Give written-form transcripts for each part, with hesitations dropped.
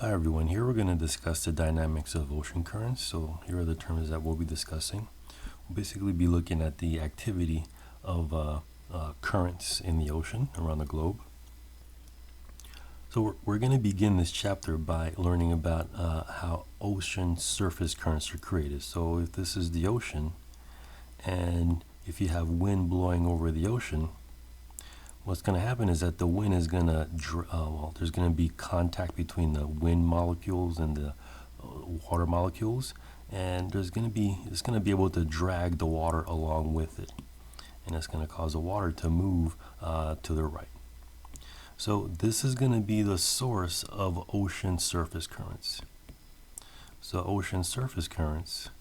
Hi everyone, here we're going to discuss the dynamics of ocean currents. So here are the terms that we'll be discussing. We'll basically be looking at the activity of currents in the ocean around the globe. So we're going to begin this chapter by learning about how ocean surface currents are created. So if this is the ocean, and if you have wind blowing over the ocean, what's going to happen is that the wind is going to, there's going to be contact between the wind molecules and the water molecules, and it's going to be able to drag the water along with it, and it's going to cause the water to move to the right. So this is going to be the source of ocean surface currents. So ocean surface currents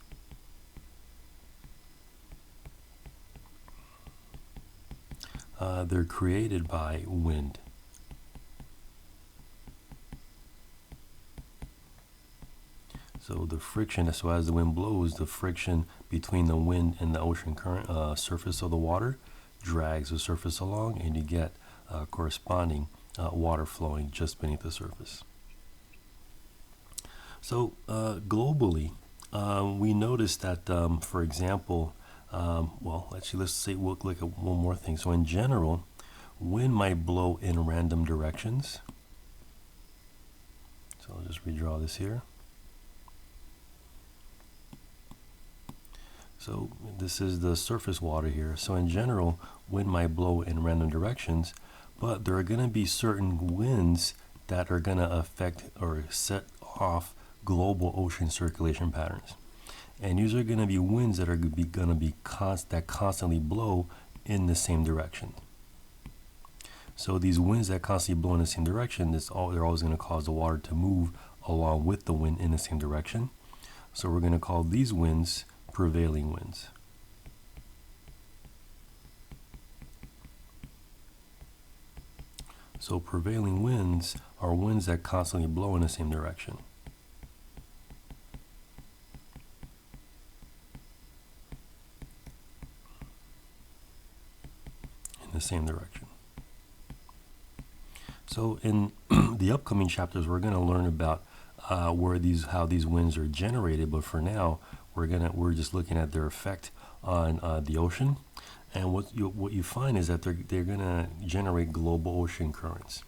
they're created by wind. So the friction, so as the wind blows, the friction between the wind and the ocean current surface of the water drags the surface along, and you get corresponding water flowing just beneath the surface. So globally, we noticed that, for example, let's look at one more thing. So in general, wind might blow in random directions. So I'll just redraw this here. So this is the surface water here. So in general, wind might blow in random directions, but there are going to be certain winds that are going to affect or set off global ocean circulation patterns. And these are going to be winds that are that constantly blow in the same direction. So these winds that constantly blow in the same direction, they're always going to cause the water to move along with the wind in the same direction. So we're going to call these winds prevailing winds. So prevailing winds are winds that constantly blow in the same direction. The same direction. So in the upcoming chapters, we're going to learn about how these winds are generated. But for now, we're just looking at their effect on the ocean. And what you find is that they're going to generate global ocean currents.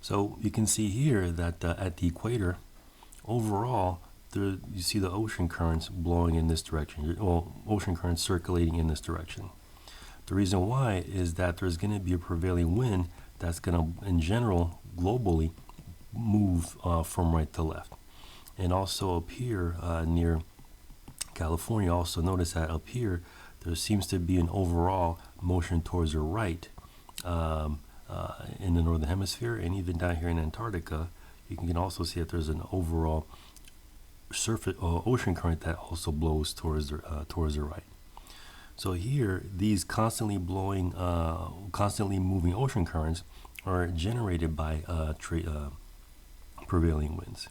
So you can see here that at the equator, overall, you see the ocean currents blowing in this direction. Ocean currents circulating in this direction. The reason why is that there's going to be a prevailing wind that's going to, in general, globally, move from right to left. And also up here near California, also notice that up here, there seems to be an overall motion towards the right in the northern hemisphere, and even down here in Antarctica, you can also see that there's an overall surface ocean current that also blows towards the right. So here, these constantly blowing, constantly moving ocean currents are generated by prevailing winds.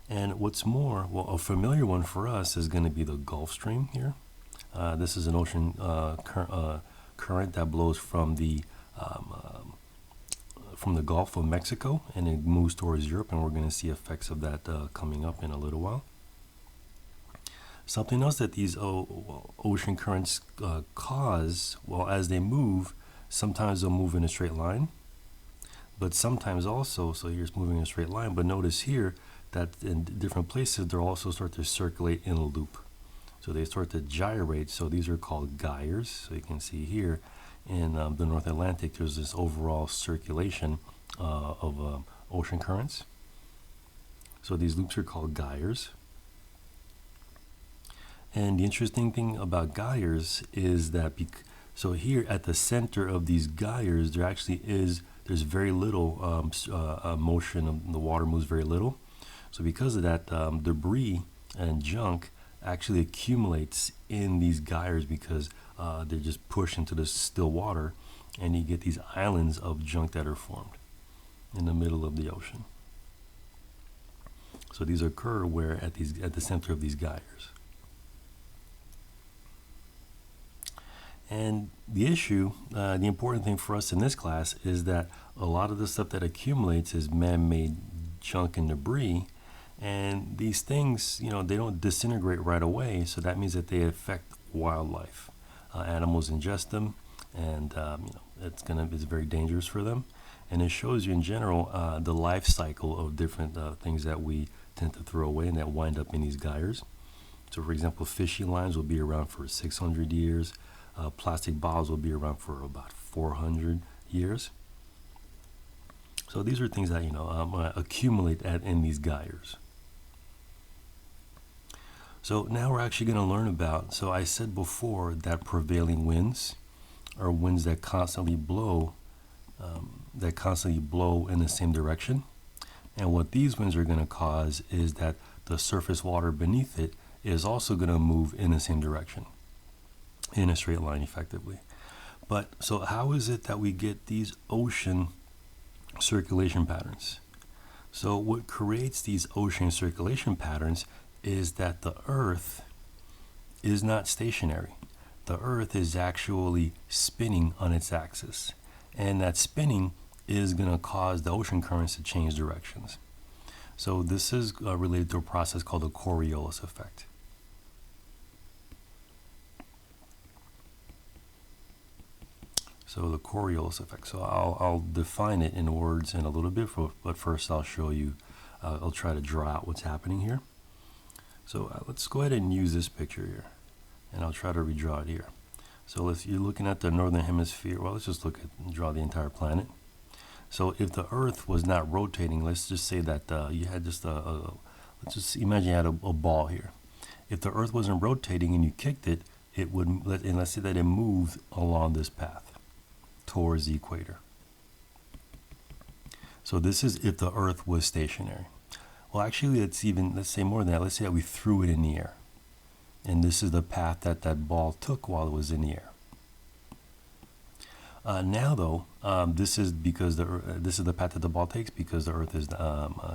And what's more, a familiar one for us is going to be the Gulf Stream here. This is an ocean current that blows from the Gulf of Mexico, and it moves towards Europe, and we're going to see effects of that coming up in a little while. Something else that these ocean currents cause, as they move, sometimes they'll move in a straight line, but sometimes also, so here's moving in a straight line, but notice here that in different places, they'll also start to circulate in a loop. So they start to gyrate, so these are called gyres. So you can see here in the North Atlantic, there's this overall circulation of ocean currents. So these loops are called gyres. And the interesting thing about gyres is that, so here at the center of these gyres, there's very little motion. The water moves very little. So because of that, debris and junk actually accumulates in these gyres because they're just pushed into the still water, and you get these islands of junk that are formed in the middle of the ocean. So these occur at the center of these gyres. And the issue, the important thing for us in this class is that a lot of the stuff that accumulates is man-made junk and debris. And these things, they don't disintegrate right away, so that means that they affect wildlife. Animals ingest them, and it's very dangerous for them. And it shows you in general the life cycle of different things that we tend to throw away and that wind up in these gyres. So, for example, fishing lines will be around for 600 years. Plastic bottles will be around for about 400 years. So these are things that accumulate in these gyres. So now we're actually going to learn about. So I said before that prevailing winds are winds that constantly blow, in the same direction. And what these winds are going to cause is that the surface water beneath it is also going to move in the same direction, in a straight line, effectively. But so how is it that we get these ocean circulation patterns? So what creates these ocean circulation patterns is that the Earth is not stationary. The Earth is actually spinning on its axis, and that spinning is going to cause the ocean currents to change directions. So this is related to a process called the Coriolis effect. So the Coriolis effect. So I'll define it in words in a little bit, but first I'll show you. I'll try to draw out what's happening here. So let's go ahead and use this picture here, and I'll try to redraw it here. So you're looking at the northern hemisphere. Well, let's just draw the entire planet. So if the Earth was not rotating, let's just say that you had just let's just imagine you had a ball here. If the Earth wasn't rotating and you kicked it, it would, and let's say that it moved along this path towards the equator. So this is if the Earth was stationary. Well, actually, let's say more than that. Let's say that we threw it in the air, and this is the path that ball took while it was in the air. Now, though, this is because this is the path that the ball takes because the Earth is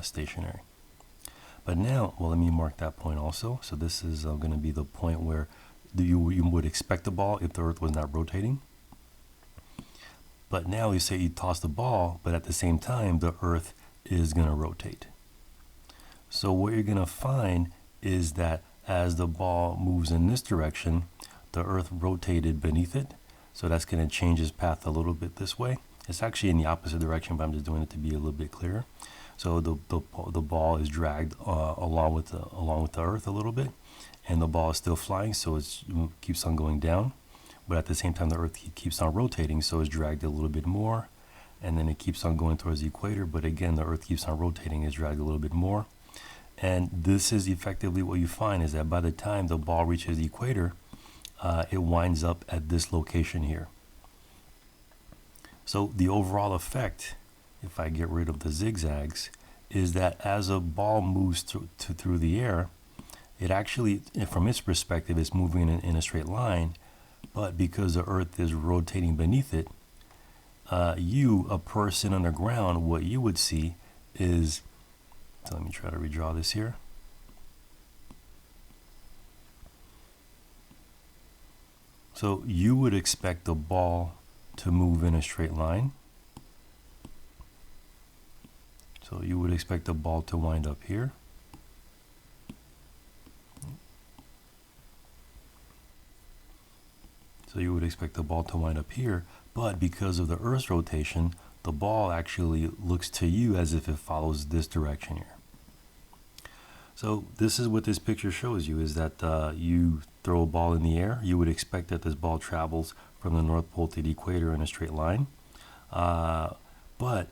stationary. But now, well, let me mark that point also. So this is going to be the point where you would expect the ball if the Earth was not rotating. But now you say you toss the ball, but at the same time, the Earth is going to rotate. So what you're going to find is that as the ball moves in this direction, the Earth rotated beneath it. So that's going to change its path a little bit this way. It's actually in the opposite direction, but I'm just doing it to be a little bit clearer. So the ball is dragged along with the Earth a little bit, and the ball is still flying, so it keeps on going down. But at the same time, the Earth keeps on rotating, so it's dragged a little bit more, and then it keeps on going towards the equator. But again, the Earth keeps on rotating, it's dragged a little bit more. And this is effectively what you find is that by the time the ball reaches the equator, it winds up at this location here. So the overall effect, if I get rid of the zigzags, is that as a ball moves through the air, it actually, from its perspective, is moving in a straight line. But because the Earth is rotating beneath it, you, a person on the ground, what you would see is, so let me try to redraw this here. So you would expect the ball to move in a straight line. So you would expect the ball to wind up here. So you would expect the ball to wind up here, but because of the Earth's rotation, the ball actually looks to you as if it follows this direction here. So this is what this picture shows you, is that you throw a ball in the air, you would expect that this ball travels from the North Pole to the equator in a straight line. But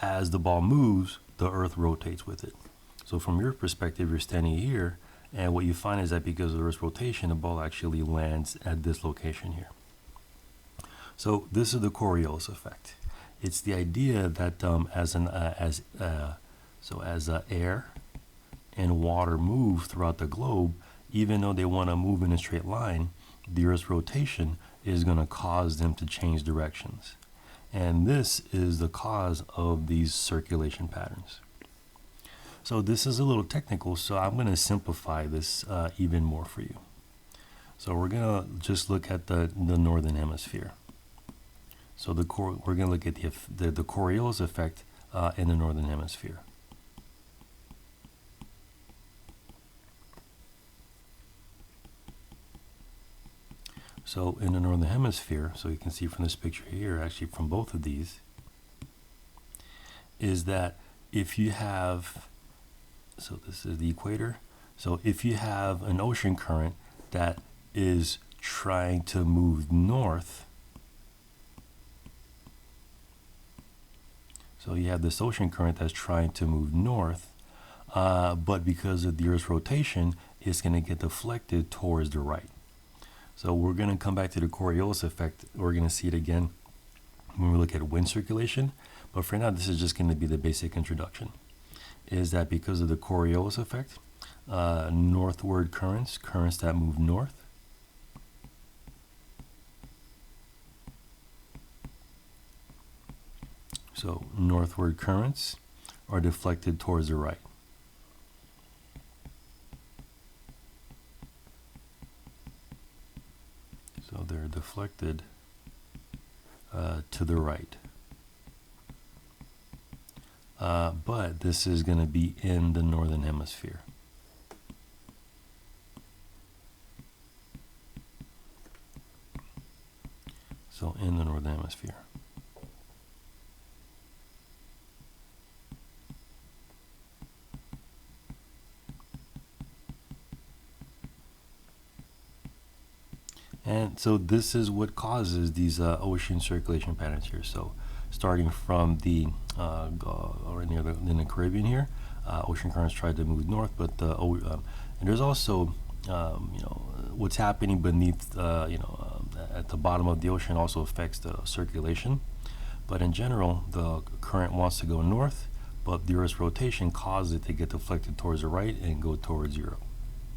as the ball moves, the Earth rotates with it. So from your perspective, you're standing here, and what you find is that because of the Earth's rotation, the ball actually lands at this location here. So this is the Coriolis effect. It's the idea that as air and water move throughout the globe, even though they want to move in a straight line, the Earth's rotation is going to cause them to change directions. And this is the cause of these circulation patterns. So this is a little technical, so I'm going to simplify this even more for you. So we're going to just look at the northern hemisphere. So we're going to look at the Coriolis effect in the northern hemisphere. So in the northern hemisphere, so you can see from this picture here, actually from both of these, is that if you have, so this is the equator, so if you have an ocean current that is trying to move north, so you have this ocean current that's trying to move north, but because of the Earth's rotation, it's going to get deflected towards the right. So we're going to come back to the Coriolis effect. We're going to see it again when we look at wind circulation. But for now, this is just going to be the basic introduction. Is that because of the Coriolis effect, northward currents that move north, so northward currents are deflected towards the right. So they're deflected to the right. But this is going to be in the northern hemisphere. So in the northern hemisphere. And so this is what causes these ocean circulation patterns here. So starting from the right near in the Caribbean here, ocean currents tried to move north, but and there's also what's happening beneath at the bottom of the ocean also affects the circulation. But in general, the current wants to go north, but the Earth's rotation causes it to get deflected towards the right and go towards Europe.